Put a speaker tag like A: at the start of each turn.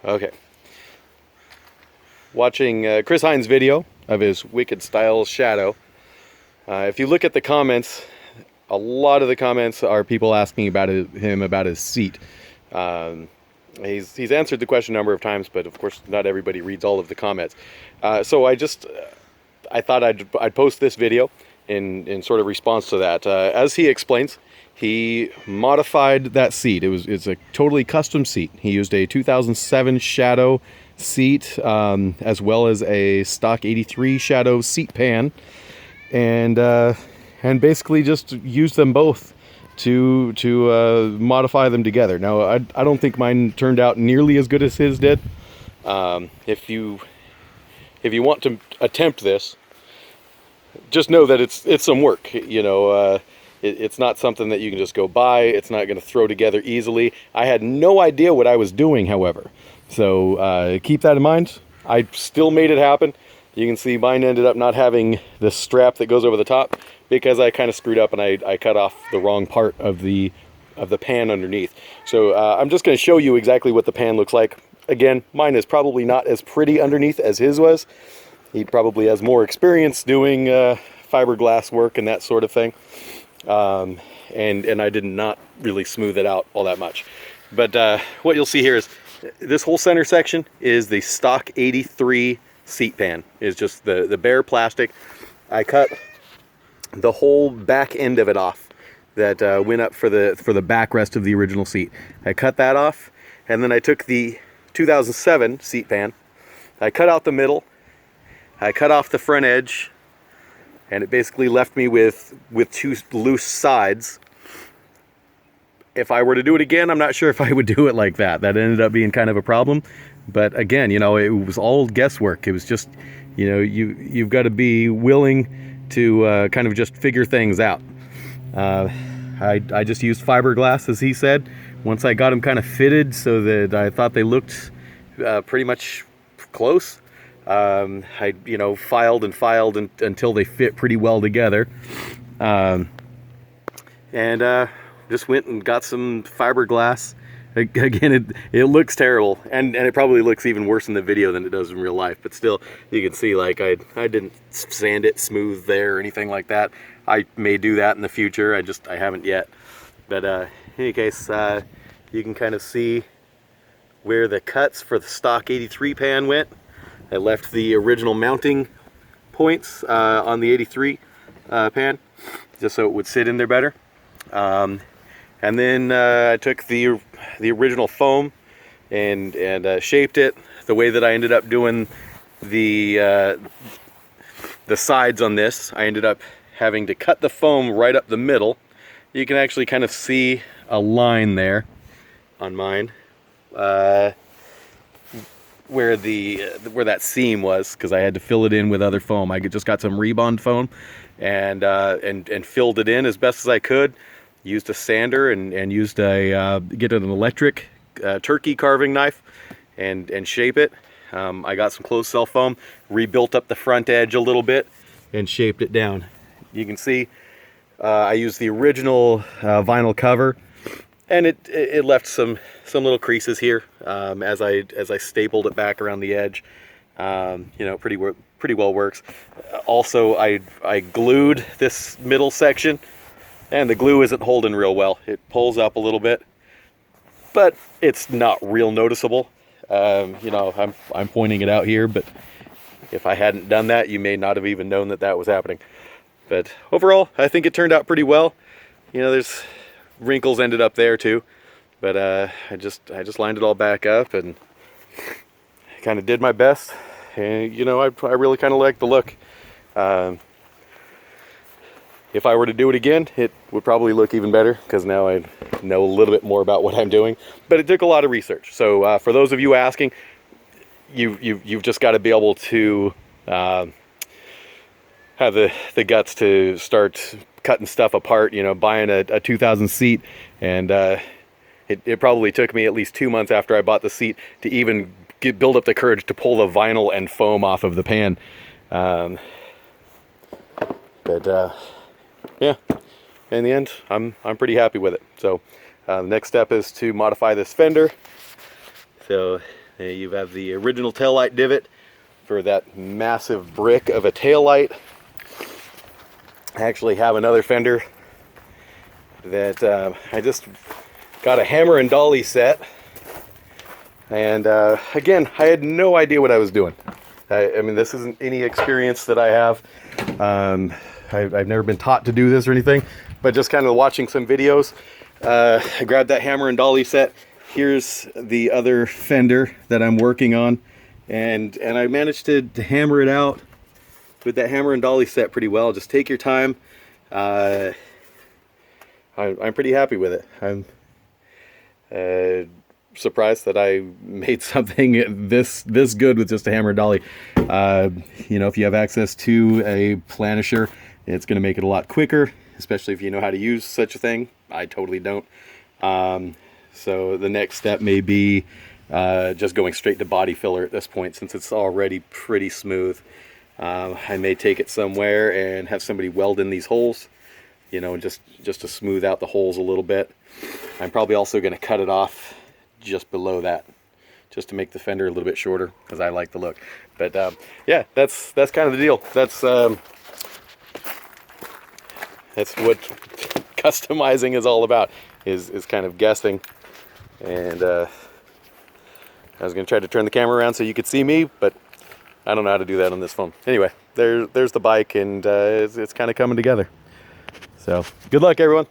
A: Okay. Watching Chris Hines' video of his Wicked Style Shadow. If you look at the comments, a lot of the comments are people asking about him about his seat. He's answered the question a number of times, but of course not everybody reads all of the comments. So I thought I'd post this video in sort of response to that. As he explains, he modified that seat. It's a totally custom seat. He used a 2007 Shadow seat, as well as a stock 83 Shadow seat pan, and basically just used them both to modify them together. Now, I don't think mine turned out nearly as good as his did. If you want to attempt this, just know that it's some work. It's not something that you can just go buy. It's not going to throw together easily. I had no idea what I was doing, however. So keep that in mind. I still made it happen. You can see mine ended up not having the strap that goes over the top because I kind of screwed up and I cut off the wrong part of the pan underneath. So I'm just going to show you exactly what the pan looks like. Again, mine is probably not as pretty underneath as his was. He probably has more experience doing fiberglass work and that sort of thing. And I did not really smooth it out all that much. But what you'll see here is this whole center section is the stock 83 seat pan. It's just the bare plastic. I cut the whole back end of it off that went up for the backrest of the original seat. I cut that off, and then I took the 2007 seat pan. I cut out the middle. I cut off the front edge, and it basically left me with two loose sides. If I were to do it again, I'm not sure if I would do it like that. That ended up being kind of a problem. But again, it was all guesswork. It was just, you've got to be willing to kind of just figure things out. I just used fiberglass, as he said, once I got them kind of fitted so that I thought they looked pretty much close. I filed until they fit pretty well together. Just went and got some fiberglass. Again, it looks terrible, and it probably looks even worse in the video than it does in real life, but still, you can see, like, I didn't sand it smooth there or anything like that. I may do that in the future. I haven't yet. But in any case, you can kind of see where the cuts for the stock 83 pan went. I left the original mounting points on the 83 pan, just so it would sit in there better. And then I took the original foam and shaped it the way that I ended up doing the sides on this. I ended up having to cut the foam right up the middle. You can actually kind of see a line there on mine where that seam was, because I had to fill it in with other foam. I just got some Rebond foam and filled it in as best as I could. Used a sander and used get an electric turkey carving knife and shape it. I got some closed cell foam, rebuilt up the front edge a little bit, and shaped it down. You can see I used the original vinyl cover, and it left some little creases here as I stapled it back around the edge. Pretty well works. Also, I glued this middle section. And the glue isn't holding real well. It pulls up a little bit, but it's not real noticeable. I'm pointing it out here, but if I hadn't done that, you may not have even known that was happening. But overall, I think it turned out pretty well. There's wrinkles ended up there too, but I just lined it all back up and kind of did my best. And I really kind of like the look. If I were to do it again, it would probably look even better, because now I know a little bit more about what I'm doing. But it took a lot of research. So for those of you asking, you've just got to be able to have the guts to start cutting stuff apart. Buying a 2000 seat, and it probably took me at least 2 months after I bought the seat to even build up the courage to pull the vinyl and foam off of the pan. Yeah, in the end, I'm pretty happy with it. So the next step is to modify this fender. So You have the original taillight divot for that massive brick of a taillight. I actually have another fender that I just got a hammer and dolly set, and again, I had no idea what I was doing. I mean, this isn't any experience that I have. I've never been taught to do this or anything, but just kind of watching some videos, I grabbed that hammer and dolly set. Here's the other fender that I'm working on, and I managed to hammer it out with that hammer and dolly set pretty well. Just take your time. I'm pretty happy with it. I'm surprised that I made something this good with just a hammer and dolly. You know, if you have access to a planisher, it's going to make it a lot quicker, especially if you know how to use such a thing. I totally don't. So the next step may be just going straight to body filler at this point, since it's already pretty smooth. I may take it somewhere and have somebody weld in these holes, you know, just to smooth out the holes a little bit. I'm probably also going to cut it off just below that, just to make the fender a little bit shorter, because I like the look. But yeah, that's kind of the deal. That's what customizing is all about, is kind of guessing. And I was going to try to turn the camera around so you could see me, but I don't know how to do that on this phone. Anyway, there's the bike, and it's kind of coming together. So good luck, everyone.